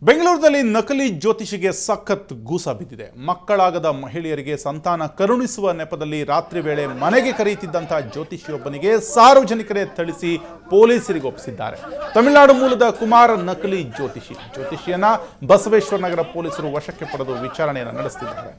ಬೆಂಗಳೂರಿನಲ್ಲಿ ನಕಲಿ ಜ್ಯೋತಿಷಿಗೆ ಸಖತ್ ಗೂಸ ಬಿದ್ದಿದೆ. ಮಕ್ಕಳಾಗದ ಮಹಿಳೆಯರಿಗೆ ಸಂತಾನ ಕರುಣಿಸುವ ನೆಪದಲ್ಲಿ ರಾತ್ರಿ ವೇಳೆ ಮನೆಗೆ ಕರೆಯುತ್ತಿದ್ದಂತಹ ಜ್ಯೋತಿಷಿಯೊಬ್ಬನಿಗೆ ಸಾರ್ವಜನಿಕರೇ ಥಳಿಸಿ ಪೊಲೀಸರಿಗೆ ಒಪ್ಪಿಸಿದ್ದಾರೆ. ತಮಿಳುನಾಡು ಮೂಲದ ಕುಮಾರ್ ನಕಲಿ ಜ್ಯೋತಿಷಿಯನ್ನ ಬಸವೇಶ್ವರ ನಗರ ಪೊಲೀಸರು ವಶಕ್ಕೆ ಪಡೆದು ವಿಚಾರಣೆಯನ್ನು ನಡೆಸುತ್ತಿದ್ದಾರೆ.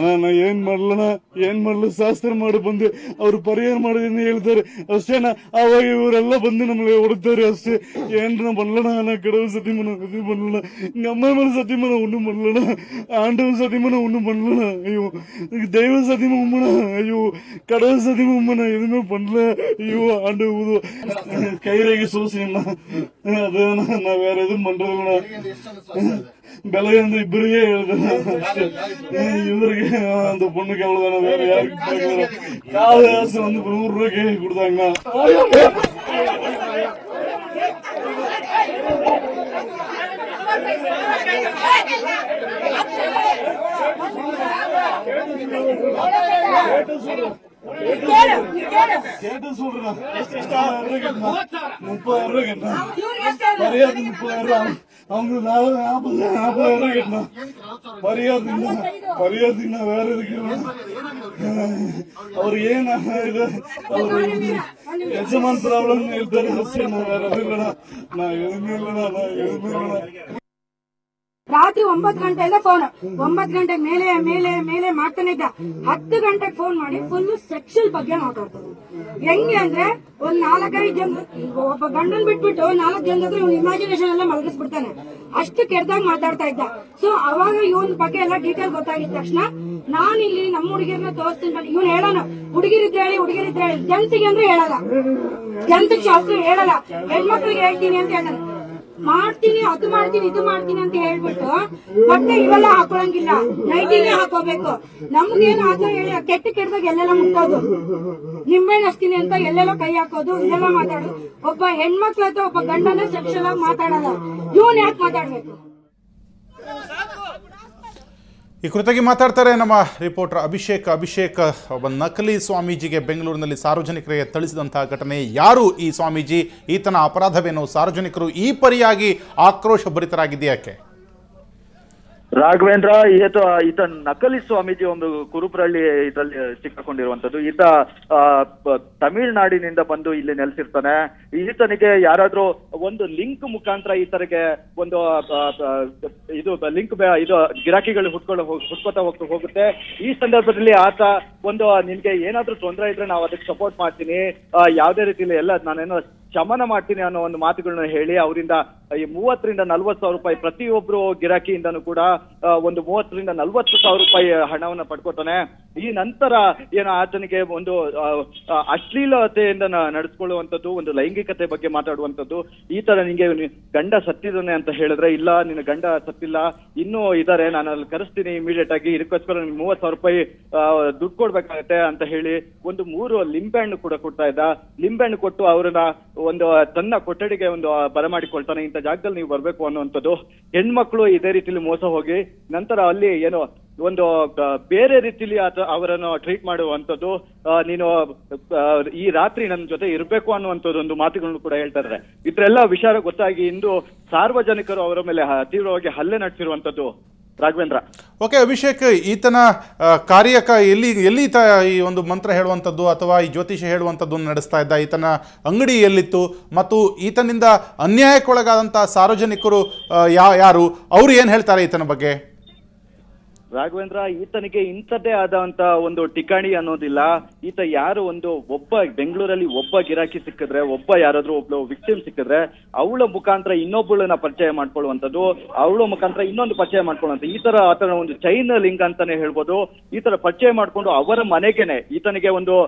ನಾನು ಏನ್ ಮಾಡ್ಲ ಶಾಸ್ತ್ರ ಮಾಡಿ ಬಂದೆ. ಅವ್ರು ಪರಿಹಾರ ಮಾಡೋದನ್ನ ಹೇಳ್ತಾರೆ ಅಷ್ಟೇನ. ಅವಾಗ ಇವರೆಲ್ಲ ಬಂದು ನಮ್ಗೆ ಹೊಡ್ತಾರೆ ಅಷ್ಟೇ. ಏನ್ರ பண்ணலனா நான் கடவுள் சத்தியமான ஒன்றும் பண்ணல. எங்க அம்மா மேல சத்தியமான ஒன்றும் பண்ணல. ஆண்டவன் சத்தியமான ஒன்றும் பண்ணல. ஐயோ தெய்வ சத்தியமா உண்மனா. ஐயோ கடவுள் சத்தியமா உண்மனா எதுவுமே பண்ணல. ஐயோ ஆண்டவ கைரேகை சோசியம்னா அது நான் வேற எதுவும் பண்றதில்ல. ಬೆಳಗಿಂದ ಇಬ್ಬರಿಗೆ ಹೇಳಿದೆ ಇವರಿಗೆ அந்த பொண்ணுக்கு அவ்வளவுதான வேற யாருக்கு கால ஆசை வந்து 100 ரூபாய்க்கு கொடுத்தாங்க. கேட்டு சொல்றேன் 30,000 ரூபாய் கேட்டேன். மரியாதை 30,000 ரூபாய். அவங்க 40,000 ரூபாய் கேட்டேன். மரியாதை வேற இருக்கு. ಅವ್ರು ಏನ ಅವ್ರು ಯಜಮಾನ್ ಪ್ರಾಬ್ಲಮ್ ಹೇಳ್ತಾರೆ ಅಷ್ಟೇ. ನಾ வேற எதுவும் இல்ல. நான் எதுவுமே இல்ல. ರಾತ್ರಿ 9 ಗಂಟೆಯಿಂದ ಫೋನ್ 9 ಗಂಟೆ ಮೇಲೆ ಮಾಡ್ತಾನೆ ಇದ್ದ. 10 ಗಂಟೆಗೆ ಫೋನ್ ಮಾಡಿ ಫುಲ್ ಸೆಕ್ಷುವಲ್ ಬಗ್ಗೆ ಮಾತಾಡ್ತಾರೆ. ಹೆಂಗೆ ಅಂದ್ರೆ ಒಂದ್ 4-5 ಜನ ಒಬ್ಬ ಗಂಡನ್ ಬಿಟ್ಬಿಟ್ಟು 4 ಜನ ಹತ್ರ ಇವ್ನ ಇಮ್ಯಾಜಿನೇಷನ್ ಎಲ್ಲ ಮಲಗಿಸ್ಬಿಡ್ತಾನೆ. ಅಷ್ಟು ಕೆಟ್ಟದಾಗ ಮಾತಾಡ್ತಾ ಇದ್ದ. ಸೊ ಅವಾಗ ಇವನ್ ಬಗ್ಗೆ ಎಲ್ಲ ಡೀಟೇಲ್ ಗೊತ್ತಾಗಿದ ತಕ್ಷಣ ನಾನಿಲ್ಲಿ ನಮ್ಮ ಹುಡುಗಿಯರನ್ನ ತೋರಿಸ್ತೀನಿ. ಇವನ್ ಹೇಳೋಣ ಹುಡುಗಿರಿದ್ರೆ ಹೇಳಿ ಜನ್ಸಿಗೆ ಅಂದ್ರೆ ಹೇಳಲ್ಲ. ಜನ್ಸಿಗೆ ಶಾಸ್ತ್ರ ಹೇಳಲ್ಲ. ಹೆಣ್ಮಕ್ಳಿಗೆ ಹೇಳ್ತೀನಿ ಅಂತ ಹೇಳ್ತಾನೆ. ಮಾಡ್ತೀನಿ ಅದು ಮಾಡ್ತೀನಿ ಇದು ಮಾಡ್ತೀನಿ ಅಂತ ಹೇಳ್ಬಿಟ್ಟು ಬಟ್ಟೆ ಇವೆಲ್ಲ ಹಾಕೊಳಂಗಿಲ್ಲ. ನೈಟಿನೇ ಹಾಕೋಬೇಕು. ನಮ್ಗೇನು ಆತರ ಹೇಳಿ ಕೆಟ್ಟದಾಗ ಎಲ್ಲೆಲ್ಲ ಮುಟ್ಟೋದು, ನಿಂಬೆಹಣ್ಣು ಹಚ್ತೀನಿ ಅಂತ ಎಲ್ಲೆಲ್ಲ ಕೈ ಹಾಕೋದು, ಇದೆಲ್ಲ ಮಾತಾಡೋದು. ಒಬ್ಬ ಹೆಣ್ಮಕ್ಳ ಹತ್ರ ಒಬ್ಬ ಗಂಡನ ಸೆಕ್ಷನ್ ಆಗಿ ಮಾತಾಡಲ್ಲ. ಇವನ್ ಯಾಕೆ ಮಾತಾಡ್ಬೇಕು? ಈ ಕುರಿತಾಗಿ ಮಾತಾಡ್ತಾರೆ ನಮ್ಮ ರಿಪೋರ್ಟರ್ ಅಭಿಷೇಕ್. ಒಬ್ಬ ನಕಲಿ ಸ್ವಾಮೀಜಿಗೆ ಬೆಂಗಳೂರಿನಲ್ಲಿ ಸಾರ್ವಜನಿಕರಿಗೆ ಥಳಿಸಿದಂತಹ ಘಟನೆ. ಯಾರು ಈ ಸ್ವಾಮೀಜಿ? ಈತನ ಅಪರಾಧವೇನು? ಸಾರ್ವಜನಿಕರು ಈ ಪರಿಯಾಗಿ ಆಕ್ರೋಶ ಭರಿತರಾಗಿದೆಯಾಕೆ? ರಾಘವೇಂದ್ರ ಈತ ನಕಲಿ ಸ್ವಾಮೀಜಿ ಒಂದು ಕುರುಬ್ರಳ್ಳಿ ಇದರಲ್ಲಿ ಸಿಕ್ಕಾಕೊಂಡಿರುವಂತದ್ದು. ಈತ ತಮಿಳ್ನಾಡಿನಿಂದ ಬಂದು ಇಲ್ಲಿ ನೆಲೆಸಿರ್ತಾನೆ. ಈತನಿಗೆ ಯಾರಾದ್ರೂ ಒಂದು ಲಿಂಕ್ ಮುಖಾಂತರ ಈತನಿಗೆ ಒಂದು ಇದು ಲಿಂಕ್ ಇದು ಗಿರಾಕಿಗಳು ಹುಟ್ಕೋತಾ ಹೋಗುತ್ತೆ. ಈ ಸಂದರ್ಭದಲ್ಲಿ ಆತ ಒಂದು ನಿನ್ಗೆ ಏನಾದ್ರೂ ತೊಂದರೆ ಇದ್ರೆ ನಾವು ಅದಕ್ಕೆ ಸಪೋರ್ಟ್ ಮಾಡ್ತೀನಿ, ಯಾವ್ದೇ ರೀತಿಯಲ್ಲಿ ಎಲ್ಲ ನಾನೇನೋ ಶಮನ ಮಾಡ್ತೀನಿ ಅನ್ನೋ ಒಂದು ಮಾತುಗಳನ್ನ ಹೇಳಿ ಅವರಿಂದ ಈ 30,000 ರಿಂದ 40,000 ರೂಪಾಯಿ ಪ್ರತಿಯೊಬ್ರು ಗಿರಾಕಿಯಿಂದನೂ ಕೂಡ ಒಂದು 30,000 ರಿಂದ 40,000 ರೂಪಾಯಿ ಹಣವನ್ನ ಪಡ್ಕೋತಾನೆ. ಈ ನಂತರ ಏನು ಆತನಿಗೆ ಒಂದು ಅಶ್ಲೀಲತೆಯಿಂದ ನಡೆಸ್ಕೊಳ್ಳುವಂಥದ್ದು, ಒಂದು ಲೈಂಗಿಕತೆ ಬಗ್ಗೆ ಮಾತಾಡುವಂಥದ್ದು. ಈ ತರ ನಿಂಗೆ ಗಂಡ ಸತ್ತಿದ್ದಾನೆ ಅಂತ ಹೇಳಿದ್ರೆ, ಇಲ್ಲ ನಿನ್ನ ಗಂಡ ಸತ್ತಿಲ್ಲ, ಇನ್ನೂ ಇದಾರೆ, ನಾನು ಅಲ್ಲಿ ಕರೆಸ್ತೀನಿ ಇಮಿಡಿಯೇಟ್ ಆಗಿ, ಇದಕ್ಕೋಸ್ಕರ ನಿಮ್ಗೆ 30,000 ರೂಪಾಯಿ ದುಡ್ಡು ಕೊಡ್ಬೇಕಾಗತ್ತೆ ಅಂತ ಹೇಳಿ ಒಂದು 3 ಲಿಂಬೆಹಣ್ಣು ಕೂಡ ಕೊಡ್ತಾ ಇದ್ದ. ಲಿಂಬೆಹಣ್ಣು ಕೊಟ್ಟು ಅವರನ್ನ ಒಂದು ತನ್ನ ಕೊಠಡಿಗೆ ಒಂದು ಬರಮಾಡಿಕೊಳ್ತಾನೆ, ಇಂಥ ಜಾಗದಲ್ಲಿ ನೀವು ಬರ್ಬೇಕು ಅನ್ನುವಂಥದ್ದು. ಹೆಣ್ಮಕ್ಳು ಇದೇ ರೀತಿಲಿ ಮೋಸ ಹೋಗಿ ನಂತರ ಅಲ್ಲಿ ಏನೋ ಒಂದು ಬೇರೆ ರೀತಿಲಿ ಅವರನ್ನು ಟ್ರೀಟ್ ಮಾಡುವಂಥದ್ದು. ನೀನು ಈ ರಾತ್ರಿ ನನ್ನ ಜೊತೆ ಇರಬೇಕು ಅನ್ನುವಂಥದ್ದು ಒಂದು ಮಾತುಗಳನ್ನು ಕೂಡ ಹೇಳ್ತಾ ಇದ್ದಾರೆ. ಇದ್ರೆಲ್ಲ ವಿಚಾರ ಗೊತ್ತಾಗಿ ಇಂದು ಸಾರ್ವಜನಿಕರು ಅವರ ಮೇಲೆ ತೀವ್ರವಾಗಿ ಹಲ್ಲೆ ನಡೆಸಿರುವಂಥದ್ದು. ರಾಘವೇಂದ್ರ. ಓಕೆ ಅಭಿಷೇಕ್, ಈತನ ಕಾರ್ಯಕ ಎಲ್ಲಿ ಈ ಒಂದು ಮಂತ್ರ ಹೇಳುವಂಥದ್ದು ಅಥವಾ ಈ ಜ್ಯೋತಿಷ ಹೇಳುವಂಥದ್ದು ನಡೆಸ್ತಾ ಇದ್ದ? ಈತನ ಅಂಗಡಿ ಎಲ್ಲಿತ್ತು ಮತ್ತು ಈತನಿಂದ ಅನ್ಯಾಯಕ್ಕೊಳಗಾದಂಥ ಸಾರ್ವಜನಿಕರು ಯಾರು, ಅವರು ಏನು ಹೇಳ್ತಾರೆ ಈತನ ಬಗ್ಗೆ? ರಾಘವೇಂದ್ರ, ಈತನಿಗೆ ಇಂಥದ್ದೇ ಆದಂತ ಒಂದು ಠಿಕಾಣಿ ಅನ್ನೋದಿಲ್ಲ. ಈತ ಯಾರು ಒಬ್ಬ ಬೆಂಗಳೂರಲ್ಲಿ ಒಬ್ಬ ಗಿರಾಕಿ ಸಿಕ್ಕಿದ್ರೆ, ಯಾರಾದ್ರೂ ಒಬ್ಳು ವಿಕ್ಟಿಮ್ ಸಿಕ್ಕಿದ್ರೆ ಅವಳ ಮುಖಾಂತರ ಇನ್ನೊಬ್ಬಳನ್ನ ಪರಿಚಯ ಮಾಡ್ಕೊಳ್ಳುವಂಥದ್ದು, ಅವಳ ಮುಖಾಂತರ ಇನ್ನೊಂದು ಪರಿಚಯ ಮಾಡ್ಕೊಳ್ಳುವಂಥ ಈ ತರ ಆತನ ಒಂದು ಚೈನ್ ಲಿಂಕ್ ಅಂತಾನೆ ಹೇಳ್ಬೋದು. ಈ ತರ ಪರಿಚಯ ಮಾಡ್ಕೊಂಡು ಅವರ ಮನೆಗೆನೆ ಈತನಿಗೆ ಒಂದು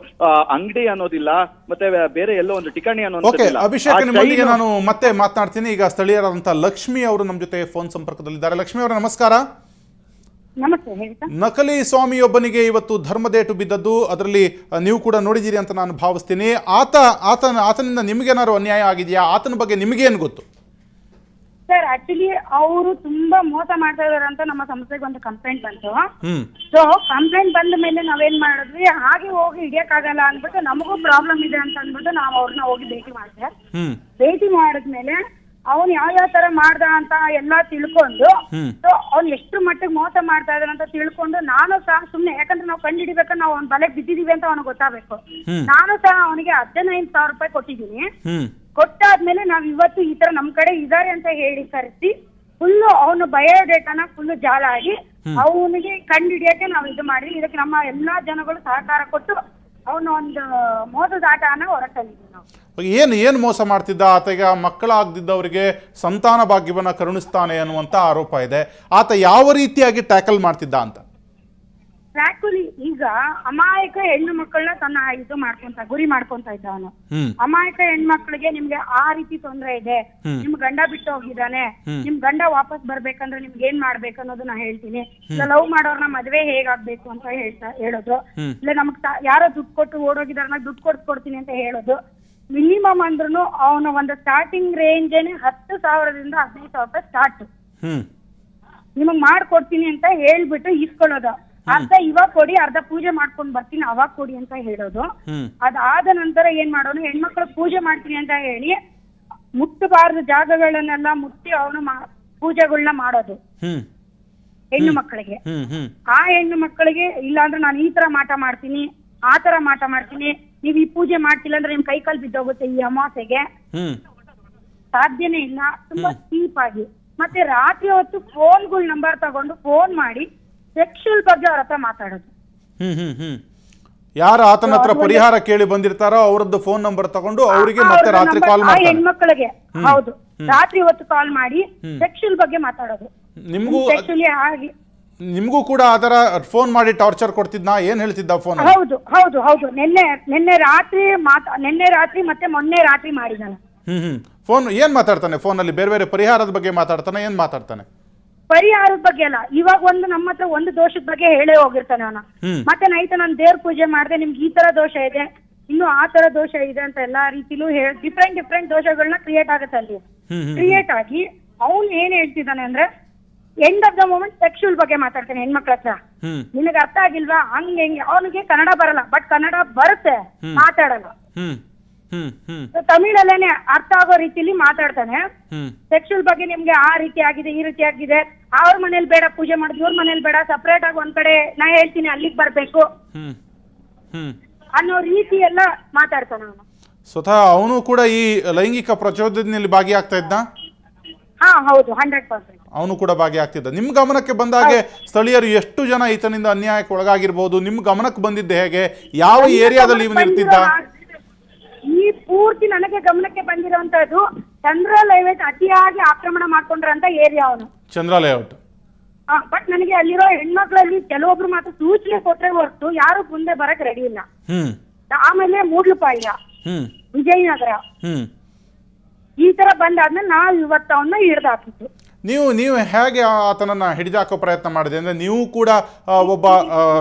ಅಂಗಡಿ ಅನ್ನೋದಿಲ್ಲ, ಮತ್ತೆ ಬೇರೆ ಎಲ್ಲೋ ಒಂದು ಠಿಕಾಣಿ ಅನ್ನೋದಿಲ್ಲ. ಅಭಿಷೇಕ್, ನಿಮ್ಮೊಂದಿಗೆ ನಾನು ಮತ್ತೆ ಮಾತನಾಡ್ತೀನಿ. ಈಗ ಸ್ಥಳೀಯರಾದಂತಹ ಲಕ್ಷ್ಮಿ ಅವರು ನಮ್ಮ ಜೊತೆ ಫೋನ್ ಸಂಪರ್ಕದಲ್ಲಿದ್ದಾರೆ. ಲಕ್ಷ್ಮಿ ಅವರ ನಮಸ್ಕಾರ. ನಕಲಿ ಸ್ವಾಮಿಯೊಬ್ಬನಿಗೆ ಇವತ್ತು ಧರ್ಮದೇಟು ಬಿದ್ದದ್ದು, ಅದರಲ್ಲಿ ನೀವು ಕೂಡ ನೋಡಿದ್ದೀರಿ ಅಂತ ನಾನು ಭಾವಿಸ್ತೀನಿ. ಆತನಿಂದ ನಿಮಗೇನಾದ್ರು ಅನ್ಯಾಯ ಆಗಿದೆಯಾ? ಆತನ ಬಗ್ಗೆ ನಿಮಗೇನು ಗೊತ್ತು? ಸರ್, ಆಕ್ಚುಲಿ ಅವರು ತುಂಬಾ ಮೋಸ ಮಾಡ್ತಾ ಇದಾರೆ ಅಂತ ನಮ್ಮ ಸಂಸ್ಥೆಗೆ ಒಂದು ಕಂಪ್ಲೇಂಟ್ ಬಂತು. ಸೊ ಕಂಪ್ಲೇಂಟ್ ಬಂದ ಮೇಲೆ ನಾವೇನ್ ಮಾಡಿದ್ವಿ, ಹಾಗೆ ಹೋಗಿ ಹಿಡಿಯಕ್ಕಾಗಲ್ಲ ಅಂದ್ಬಿಟ್ಟು ನಮಗೂ ಪ್ರಾಬ್ಲಮ್ ಇದೆ ಅಂತ ಅಂದ್ಬಿಟ್ಟು ನಾವು ಅವ್ರನ್ನ ಹೋಗಿ ಭೇಟಿ ಮಾಡಿದೆ. ಭೇಟಿ ಮಾಡಿದ್ಮೇಲೆ ಅವ್ನು ಯಾವ ತರ ಮಾಡ್ದ ಅಂತ ಎಲ್ಲಾ ತಿಳ್ಕೊಂಡು, ಸೊ ಅವ್ನು ಎಷ್ಟು ಮಟ್ಟಿಗೆ ಮೋಸ ಮಾಡ್ತಾ ಇದಾರೆ ಅಂತ ತಿಳ್ಕೊಂಡು, ನಾನು ಸಹ ಸುಮ್ನೆ, ಯಾಕಂದ್ರೆ ನಾವು ಕಂಡು ಹಿಡಿಬೇಕಂದ್ರೆ ನಾವು ಅವ್ನ ಬಲೆಗೆ ಬಿದ್ದಿದೀವಿ ಅಂತ ಅವ್ನಿಗೆ ಗೊತ್ತಾಗಬೇಕು. ನಾನು ಸಹ ಅವನಿಗೆ 15,000 ರೂಪಾಯಿ ಕೊಟ್ಟಿದ್ದೀನಿ. ಕೊಟ್ಟಾದ್ಮೇಲೆ ನಾವ್ ಇವತ್ತು ಈ ತರ ನಮ್ ಕಡೆ ಇದಾರೆ ಅಂತ ಹೇಳಿ ಕರೆಸಿ ಫುಲ್ಲು ಅವನು ಬಯೋಡೇಟಾನ ಫುಲ್ಲು ಜಾಲ ಆಗಿ ಅವನಿಗೆ ಕಂಡು ಹಿಡಿಯಕ್ಕೆ ನಾವು ಇದು ಮಾಡಿ, ಇದಕ್ಕೆ ನಮ್ಮ ಎಲ್ಲಾ ಜನಗಳು ಸಹಕಾರ ಕೊಟ್ಟು ಅವನು ಒಂದು ಮೋಸದ ಆಟನ ಹೊರಟಲ್ಲಿದ್ದೀವಿ ನಾವು. ಏನು ಮೋಸ ಮಾಡ್ತಿದ್ದ ಆತ? ಈಗ ಮಕ್ಕಳಾಗದಿದ್ದವರಿಗೆ ಸಂತಾನ ಭಾಗ್ಯವನ್ನ ಕರುಣಿಸ್ತಾನೆ ಅನ್ನುವಂತ ಆರೋಪ ಇದೆ. ಆತ ಯಾವ ರೀತಿಯಾಗಿ ಟ್ಯಾಕಲ್ ಮಾಡ್ತಿದ್ದ ಅಂತ? ಟ್ರ್ಯಾಕುಲಿ ಈಗ ಅಮಾಯಕ ಹೆಣ್ಣು ಮಕ್ಕಳನ್ನ ತನ್ನ ಗುರಿ ಮಾಡ್ಕೊಂತ ಇದ್ದ ಅವನು. ಅಮಾಯಕ ಹೆಣ್ಮಕ್ಳಿಗೆ ನಿಮ್ಗೆ ಆ ರೀತಿ ತೊಂದರೆ ಇದೆ, ನಿಮ್ ಗಂಡ ಬಿಟ್ಟು ಹೋಗಿದ್ದಾನೆ, ನಿಮ್ ಗಂಡ ವಾಪಸ್ ಬರ್ಬೇಕಂದ್ರೆ ನಿಮ್ಗೆ ಏನ್ ಮಾಡ್ಬೇಕು ಅನ್ನೋದು ನಾ ಹೇಳ್ತೀನಿ. ಇಲ್ಲ ಲವ್ ಮಾಡೋರ್ನ ಮದ್ವೆ ಹೇಗಾಗ್ಬೇಕು ಅಂತ ಹೇಳೋದು, ಇಲ್ಲ ನಮಗ್ ಯಾರೋ ದುಡ್ಡು ಕೊಟ್ಟು ಓಡೋಗಿದಾರನ್ನ ದುಡ್ಡು ಕೊಡ್ತೀನಿ ಅಂತ ಹೇಳೋದು. ಮಿನಿಮಮ್ ಅಂದ್ರೂ ಅವನ ಒಂದು ಸ್ಟಾರ್ಟಿಂಗ್ ರೇಂಜೇನೆ 10,000 ರಿಂದ 15,000 ರೂಪಾಯಿ ಸ್ಟಾರ್ಟ್. ನಿಮಗ್ ಮಾಡ್ಕೊಡ್ತೀನಿ ಅಂತ ಹೇಳ್ಬಿಟ್ಟು ಇಸ್ಕೊಳ್ಳೋದು. ಅರ್ಧ ಇವಾಗ ಕೊಡಿ, ಅರ್ಧ ಪೂಜೆ ಮಾಡ್ಕೊಂಡ್ ಬರ್ತೀನಿ ಅವಾಗ ಕೊಡಿ ಅಂತ ಹೇಳೋದು. ಅದಾದ ನಂತರ ಏನ್ ಮಾಡೋನು, ಹೆಣ್ಮಕ್ಳು ಪೂಜೆ ಮಾಡ್ತೀನಿ ಅಂತ ಹೇಳಿ ಮುಟ್ಟಬಾರ್ದು ಜಾಗಗಳನ್ನೆಲ್ಲ ಮುಟ್ಟಿ ಅವನು ಪೂಜೆಗಳನ್ನ ಮಾಡೋದು ಹೆಣ್ಣು ಮಕ್ಕಳಿಗೆ. ಆ ಹೆಣ್ಣು ಮಕ್ಕಳಿಗೆ ಇಲ್ಲಾಂದ್ರೆ ನಾನು ಈ ತರ ಮಾಟ ಮಾಡ್ತೀನಿ, ಆ ತರ ಮಾಟ ಮಾಡ್ತೀನಿ, ನೀವ್ ಈ ಪೂಜೆ ಮಾಡ್ತಿಲ್ಲ ಅಂದ್ರೆ ನಿಮ್ ಕೈ ಕಾಲು ಬಿದ್ದೋಗುತ್ತೆ ಈ ಅಮಾಸೆಗೆ, ಸಾಧ್ಯನೇ ಇಲ್ಲ. ತುಂಬಾ ಚೀಪ್ ಆಗಿ ಮತ್ತೆ ರಾತ್ರಿ ಹೊತ್ತು ಫೋನ್ಗಳ ನಂಬರ್ ತಗೊಂಡು ಫೋನ್ ಮಾಡಿ ಸೆಕ್ಷುವಲ್ ಬಗ್ಗೆ ಅವ್ರ ಹತ್ರ ಮಾತಾಡೋದು. ಯಾರು ಆತನ ಹತ್ರ ಪರಿಹಾರ ಕೇಳಿ ಬಂದಿರ್ತಾರೋ ಅವರದ್ದು ಫೋನ್ ನಂಬರ್ ತಗೊಂಡು ಅವರಿಗೆ ಮತ್ತೆ ರಾತ್ರಿ ಕಾಲ್ ಮಾಡ್ತಾರೆ. ಹೆಣ್ಮಕ್ಳಿಗೆ ಹೌದು, ರಾತ್ರಿ ಹೊತ್ತು ಕಾಲ್ ಮಾಡಿ ಸೆಕ್ಷುವಲ್ ಬಗ್ಗೆ ಮಾತಾಡೋದು. ನಿಮ್ಗೂ ಕೂಡ ಆತರ ಫೋನ್ ಮಾಡಿ ಟಾರ್ಚರ್ ಕೊಡ್ತಿದ್ನಾ? ಏನ್ ಹೇಳ್ತಿದ್ದ ಫೋನ್? ಹೌದು ಹೌದು ಹೌದು, ನಿನ್ನೆ ರಾತ್ರಿ ಮತ್ತೆ ಮೊನ್ನೆ ರಾತ್ರಿ ಮಾಡಿದಾನೆ. ಫೋನ್ ಏನ್ ಮಾತಾಡ್ತಾನೆ? ಫೋನ್ ಅಲ್ಲಿ ಬೇರೆ ಬೇರೆ ಪರಿಹಾರದ ಬಗ್ಗೆ ಮಾತಾಡ್ತಾನೆ, ಏನ್ ಮಾತಾಡ್ತಾನೆ? ಪರಿಹಾರದ ಬಗ್ಗೆ ಅಲ್ಲ, ಇವಾಗ ನಮ್ಮ ಹತ್ರ ಒಂದು ದೋಷದ ಬಗ್ಗೆ ಹೇಳೇ ಹೋಗಿರ್ತಾನೆ ಅವನ. ಮತ್ತೆ ನೈಟ್ ನಾನು ದೇವ್ರ ಪೂಜೆ ಮಾಡಿದೆ, ನಿಮ್ಗೆ ಈ ತರ ದೋಷ ಇದೆ, ಇನ್ನು ಆ ತರ ದೋಷ ಇದೆ ಅಂತ ಎಲ್ಲಾ ರೀತಿಲೂ ಡಿಫ್ರೆಂಟ್ ದೋಷಗಳನ್ನ ಕ್ರಿಯೇಟ್ ಆಗುತ್ತೆ ಅಲ್ಲಿ. ಕ್ರಿಯೇಟ್ ಆಗಿ ಅವ್ನು ಏನ್ ಹೇಳ್ತಿದ್ದಾನೆ ಅಂದ್ರೆ end of the moment sexual ಬಗ್ಗೆ ಮಾತಾಡ್ತಾನೆ ಹೆಣ್ಮಕ್ಳ ಹತ್ರ. ನಿನಗೆ ಅರ್ಥ ಆಗಿಲ್ವಾ? ಹಂಗೆ ಹೆಂಗೆ? ಅವನಿಗೆ ಕನ್ನಡ ಬರಲ್ಲ, ಬಟ್ ಕನ್ನಡ ಬರುತ್ತೆ, ಮಾತಾಡಲ್ಲ. ತಮಿಳಲ್ಲೇನೆ ಅರ್ಥ ಆಗೋ ರೀತಿಲಿ ಮಾತಾಡ್ತಾನೆ. ಸೆಕ್ಷುವಲ್ ಬಗ್ಗೆ ನಿಮ್ಗೆ ಆ ರೀತಿ ಆಗಿದೆ, ಈ ರೀತಿ ಆಗಿದೆ, ಅವ್ರ ಮನೇಲಿ ಬೇಡ ಪೂಜೆ ಮಾಡೋದು, ಇವ್ರ ಮನೇಲಿ ಬೇಡ, ಸಪರೇಟ್ ಆಗಿ ಒಂದ್ ಕಡೆ ನಾ ಹೇಳ್ತೀನಿ ಅಲ್ಲಿಗೆ ಬರ್ಬೇಕು ಅನ್ನೋ ರೀತಿ ಎಲ್ಲ ಮಾತಾಡ್ತಾನ ಅವನು. ಸ್ವತಃ ಅವನು ಕೂಡ ಈ ಲೈಂಗಿಕ ಪ್ರಚೋದನೆಯಲ್ಲಿ ಭಾಗಿಯಾಗ್ತಾ ಇದ್ದ? ಹಾ ಹೌದು, 100%. ಅವನು ಕೂಡ ಭಾಗಿಯಾಗ್ತಿದ್ದ. ನಿಮ್ ಗಮನಕ್ಕೆ ಬಂದ ಹಾಗೆ ಸ್ಥಳೀಯರು ಎಷ್ಟು ಜನ ಈತನಿಂದ ಅನ್ಯಾಯಕ್ಕೆ ಒಳಗಾಗಿರ್ಬೋದು? ನಿಮ್ ಗಮನಕ್ಕೆ ಬಂದಿದ್ದೆ ಹೇಗೆ? ಯಾವ ಏರಿಯಾದಲ್ಲಿ ಇವನು ಇರ್ತಿದ್ದ? ಈ ಪೂರ್ತಿ ನನಗೆ ಗಮನಕ್ಕೆ ಬಂದಿರುವಂತದ್ದು ಚಂದ್ರ ಲೇಔಟ್ ಅತಿಯಾಗಿ ಆಕ್ರಮಣ ಮಾಡ್ಕೊಂಡ್ರಂತ ಏರಿಯಾ ಅವನು. ಚಂದ್ರ ಲೇಔಟ್. ಬಟ್ ನನಗೆ ಅಲ್ಲಿರೋ ಹೆಣ್ಮಕ್ಳಲ್ಲಿ ಕೆಲವೊಬ್ರು ಮಾತ್ರ ಸೂಚನೆ ಕೊಟ್ಟರೆ ಹೊರತು ಯಾರು ಮುಂದೆ ಬರಕ್ ರೆಡಿ ಇಲ್ಲ. ಆಮೇಲೆ ಮೂಡ್ಲಪಾಳ್ಯ, ವಿಜಯನಗರ ಈ ತರ ಬಂದಾದ್ಮೇಲೆ ನಾವು ಇವತ್ತು ಅವನ್ನ ಹಿಡ್ದಾಕಿತ್ತು. ನೀವು ಹೇಗೆ ಆತನನ್ನ ಹಿಡಿದಾಕೋ ಪ್ರಯತ್ನ ಮಾಡಿದೆ? ಅಂದ್ರೆ ನೀವು ಕೂಡ ಒಬ್ಬ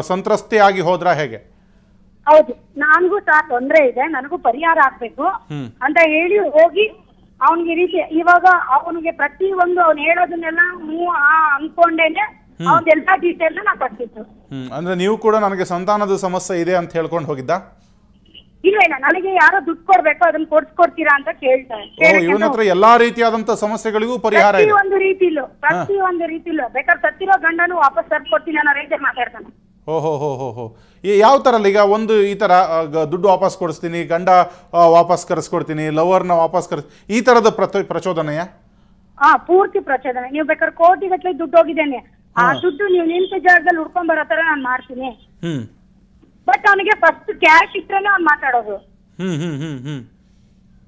ಸಂತ್ರಸ್ತೆಯಾಗಿ ಹೋದ್ರ ಹೇಗೆ? ಹೌದು, ನನಗೂ ಸಹ ತೊಂದ್ರೆ ಇದೆ, ನನಗೂ ಪರಿಹಾರ ಆಗ್ಬೇಕು ಅಂತ ಹೇಳಿ ಹೋಗಿ ಅವನಿಗೆ ರೀತಿ ಇವಾಗ ಅವನಿಗೆ ಪ್ರತಿ ಒಂದು ಅವ್ನು ಹೇಳೋದನ್ನೆಲ್ಲ ಅನ್ಕೊಂಡೇನೆ ಅವನ್ನೆಲ್ಲಾ ಡೀಟೇಲ್ ನಾ ಕೊಟ್ಟಿತ್ತು. ಅಂದ್ರೆ ನೀವು ಕೂಡ ನನಗೆ ಸಂತಾನದ ಸಮಸ್ಯೆ ಇದೆ ಅಂತ ಹೇಳ್ಕೊಂಡು ಹೋಗಿದ್ದ? ಇಲ್ಲ ಇಲ್ಲ, ನನಗೆ ಯಾರೋ ದುಡ್ಡು ಕೊಡ್ಬೇಕು, ಅದನ್ನ ಕೊಡ್ಸ್ಕೊಡ್ತೀರಾ ಅಂತ ಕೇಳ್ತಾರೆ. ಇವನ ಹತ್ರ ಎಲ್ಲಾ ರೀತಿಯಾದಂತ ಸಮಸ್ಯೆಗಳಿಗೂ ಪರಿಹಾರ ಇದೆ. ಪ್ರತಿ ಒಂದು ರೀತಿಲೂ ಬೇಕಾದ್ರೆ ಸತ್ತಿರೋ ಗಂಡನು ವಾಪಸ್ ತರ್ಕೊಡ್ತೀನಿ ಅನ್ನೋ ರೇಂಜ್ ಮಾತಾಡ್ತಾನೆ. ಓಹೋ ಯಾವ ತರ? ಈಗ ಒಂದು ಈ ತರ ದುಡ್ಡು ವಾಪಸ್ ಕೊಡಿಸ್ತೀನಿ, ಗಂಡ ವಾಪಸ್ ಕರೆಸ್ಕೊಡ್ತೀನಿ, ಲವರ್ನ ವಾಪಸ್ ಈ ತರದ ಪ್ರಚೋದನೆಯ? ಪೂರ್ತಿ ಪ್ರಚೋದನೆ. ನೀವು ಬೇಕಾದ್ರೆ ಕೋಟಿಗಟ್ಟಲೆ ದುಡ್ಡು ಹೋಗಿದ್ದೇನೆ, ಆ ದುಡ್ಡು ನೀವು ನಿಂತ ಜಾಗದಲ್ಲಿ ಉಡ್ಕೊಂಡ್ ಬರೋ ತರ ನಾನು ಮಾಡ್ತೀನಿ. ಬಟ್ ಅವನಿಗೆ ಫಸ್ಟ್ ಕ್ಯಾಶ್ ಇಟ್ರೇನೆ ಅವ್ನು ಮಾತಾಡೋದು.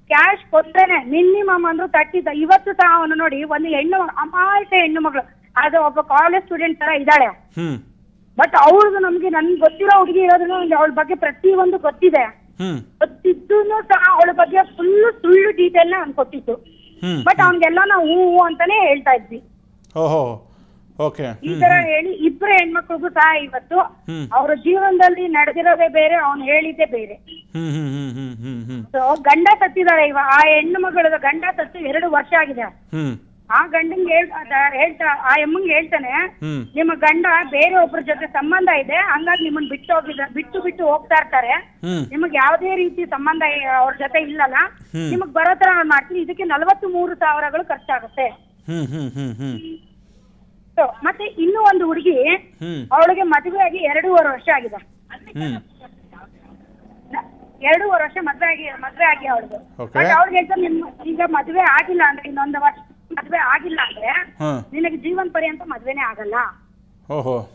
ಕ್ಯಾಶ್ ಕೊಟ್ರೇನೆ ಮಿನಿಮಮ್ ಅಂದ್ರೂ 30. ಇವತ್ತು ಸಹ ಅವನು ನೋಡಿ, ಒಂದು ಹೆಣ್ಣು ಅಮಾಯಕ ಹೆಣ್ಣು ಮಗಳು, ಅದು ಒಬ್ಬ ಕಾಲೇಜ್ ಸ್ಟೂಡೆಂಟ್ ತರ ಇದ್ದಾಳೆ. ಬಟ್ ಅವ್ರದ್ದು ನಮ್ಗೆ ನನ್ಗೆ ಗೊತ್ತಿರೋ ಹುಡುಗಿ ಇರೋದನ್ನ ಅವಳ ಬಗ್ಗೆ ಪ್ರತಿ ಒಂದು ಗೊತ್ತಿದೆ. ಗೊತ್ತಿದ್ದು ಸಹ ಅವಳ ಬಗ್ಗೆ ಫುಲ್ ಸುಳ್ಳು ಡೀಟೇಲ್ ನ ಕೊಟ್ಟಿತ್ತು. ಬಟ್ ಅವ್ನಿಗೆಲ್ಲ ನಾವು ಹೂ ಅಂತಾನೆ ಹೇಳ್ತಾ ಇದ್ವಿ. ಈ ತರ ಹೇಳಿ ಇಬ್ಬರು ಹೆಣ್ಮಕ್ಳಿಗೂ ಸಹ ಇವತ್ತು ಅವ್ರ ಜೀವನದಲ್ಲಿ ನಡೆದಿರೋದೇ ಬೇರೆ, ಅವ್ನು ಹೇಳಿದ್ದೆ ಬೇರೆ. ಸೊ ಗಂಡ ಸತ್ತಿದಾರೆ. ಇವಾಗ ಆ ಹೆಣ್ಣು ಮಗಳ ಗಂಡ ಸತ್ತು 2 ವರ್ಷ ಆಗಿದೆ. ಆ ಗಂಡಂಗೆ ಆ ಎಮ್ಮಂಗೆ ಹೇಳ್ತಾನೆ, ನಿಮ್ಮ ಗಂಡ ಬೇರೆ ಒಬ್ಬರ ಜೊತೆ ಸಂಬಂಧ ಇದೆ, ಹಂಗಾಗಿ ನಿಮ್ಮನ್ನ ಬಿಟ್ಟು ಹೋಗ್ತಾ ಇರ್ತಾರೆ, ನಿಮಗ್ ಯಾವ್ದೇ ರೀತಿ ಸಂಬಂಧ ಅವ್ರ ಜೊತೆ ಇಲ್ಲಲ್ಲ, ನಿಮಗ್ ಬರೋ ತರ ಮಾಡ್ತೀನಿ, ಇದಕ್ಕೆ 43,000 ಖರ್ಚಾಗುತ್ತೆ. ಮತ್ತೆ ಇನ್ನೂ ಒಂದು ಹುಡುಗಿ, ಅವಳಿಗೆ ಮದುವೆ ಆಗಿ 2.5 ವರ್ಷ ಆಗಿದೆ. 2.5 ವರ್ಷ ಮದ್ವೆ ಆಗಿ ಅವಳಿಗೆ. ಬಟ್ ಅವ್ಳಿಗೆ ಹೇಳ್ತಾರೆ, ನಿಮ್ ಈಗ ಮದ್ವೆ ಆಗಿಲ್ಲ ಅಂದ್ರೆ, ಇನ್ನೊಂದು ವರ್ಷ ಮದ್ವೆ ಆಗಿಲ್ಲ ಅಂದ್ರೆ ನಿನಗೆ ಜೀವನ ಪರ್ಯಂತ ಮದ್ವೆನೇ ಆಗಲ್ಲ.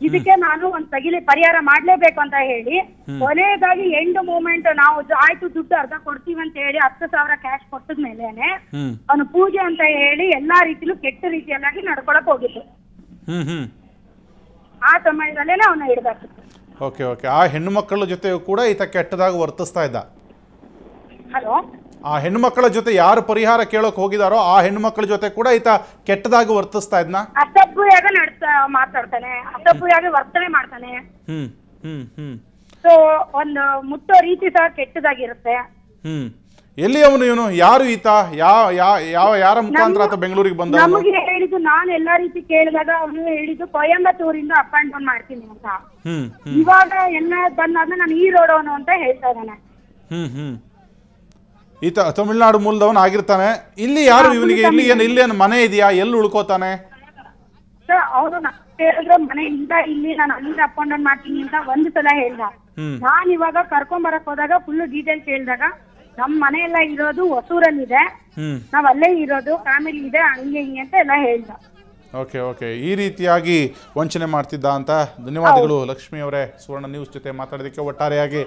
ಇದಕ್ಕೆ ನಾನು ಒಂದ್ ಪರಿಹಾರ ಮಾಡ್ಲೇಬೇಕು ಅಂತ ಹೇಳಿ ಕೊನೆಯದಾಗಿ ಎಂಡ್ ಮೂಮೆಂಟ್ ನಾವು ಆಯ್ತು ದುಡ್ಡು ಅರ್ಧ ಕೊಡ್ತೀವಿ ಅಂತ ಹೇಳಿ 10,000 ಕ್ಯಾಶ್ ಕೊಟ್ಟದ್ಮೇಲೆನೆ ಅವನು ಪೂಜೆ ಅಂತ ಹೇಳಿ ಎಲ್ಲಾ ರೀತಿಲೂ ಕೆಟ್ಟ ರೀತಿಯಲ್ಲಾಗಿ ನಡ್ಕೊಳಕ್ ಹೋಗಿತ್ತು. ಆ ಸಮಯದಲ್ಲೇನೆ ಅವನ್ನ ಹಿಡ್ದಾಕಿತ್ತು. ಓಕೆ ಆ ಹೆಣ್ಣು ಮಕ್ಕಳ ಜೊತೆ ಕೂಡ ಈತ ಕೆಟ್ಟದಾಗಿ ವರ್ತಿಸ್ತಾ ಇದ್ದ. ಹಲೋ, ಆ ಹೆಣ್ಣು ಮಕ್ಕಳ ಜೊತೆ ಯಾರು ಪರಿಹಾರ ಕೇಳೋಕೆ ಹೋಗಿದಾರೋ ಆ ಹೆಣ್ಣು ಮಕ್ಕಳ ಜೊತೆ ಕೂಡ ಈತ ಕೆಟ್ಟದಾಗಿ ವರ್ತಿಸ್ತಾ ಇದ್ನ. ಅಸಭ್ಯವಾಗಿ ಮಾತಾಡ್ತಾನೆ, ಅಸಭ್ಯವಾಗಿ ವರ್ತನೆ ಮಾಡ್ತಾನೆ. ಸೊ ಒಂದು ಮುಟ್ಟೋ ರೀತಿ ಸಹ ಕೆಟ್ಟದಾಗಿರುತ್ತೆ. ಎಲ್ಲಿ ಇವನು ಯಾರು ಈತ? ಯಾರ ಮುಖಾಂತರ ಆತ ಬೆಂಗಳೂರಿಗೆ ಬಂದ? ನಮಗೆ ಹೇಳಿದ್ದು, ನಾನು ಎಲ್ಲಾ ರೀತಿ ಕೇಳಿದಾಗ ಅವನು ಹೇಳಿದ್ದು ಕೊಯಂಬತ್ತೂರಿಂದ ಅಪ್ ಅಂಡ್ ಡೌನ್ ಮಾಡ್ತೀನಿ ಅಂತ. ಇವಾಗ ಎಲ್ಲ ಬಂದಾದ್ಮೇಲೆ ನಾನು ಈ ರೋಡ್ ಅವನು ಅಂತ ಹೇಳ್ತಾ ಇದ್ದಾನೆ. ಈತ ತಮಿಳ್ನಾಡು ಮೂಲದವನ್ ಆಗಿರ್ತಾನೆ. ಇಲ್ಲಿ ಯಾರು ಇವನಿಗೆ? ಇಲ್ಲಿ ಮನೆ ಇದೆಯಾ? ಎಲ್ಲಿ ಉಳ್ಕೋತಾನೆ? ಅವನು ಹೇಳಿದ್ರೆ ಮನೆಯಿಂದ ಇಲ್ಲಿ ನಾನು ಅಲ್ಲಿಂದ ಅಪ್ ಅಂಡ್ ಡೌನ್ ಮಾಡ್ತೀನಿ ಅಂತ ಒಂದು ಸಲ ಹೇಳ್ದ. ನಾನ್ ಇವಾಗ ಕರ್ಕೊಂಡ್ ಬರಕ್ ಹೋದಾಗ ಫುಲ್ ಡೀಟೇಲ್ಸ್ ಹೇಳಿದಾಗ, ನಮ್ ಮನೆ ಎಲ್ಲ ಇರೋದು ಹೊಸೂರಲ್ಲಿದೆ, ನಾವ್ ಅಲ್ಲೇ ಇರೋದು, ಫ್ಯಾಮಿಲಿ ಇದೆ, ಹಂಗೆ ಹಿಂಗೆ ಅಂತ ಎಲ್ಲ ಹೇಳ್ದ. ಓಕೆ ಈ ರೀತಿಯಾಗಿ ವಂಚನೆ ಮಾಡ್ತಿದ್ದ ಅಂತ. ಧನ್ಯವಾದಗಳು ಲಕ್ಷ್ಮಿ ಅವರೇ, ಸುವರ್ಣ ನ್ಯೂಸ್ ಜೊತೆ ಮಾತಾಡೋದಕ್ಕೆ. ಒಟ್ಟಾರೆಯಾಗಿ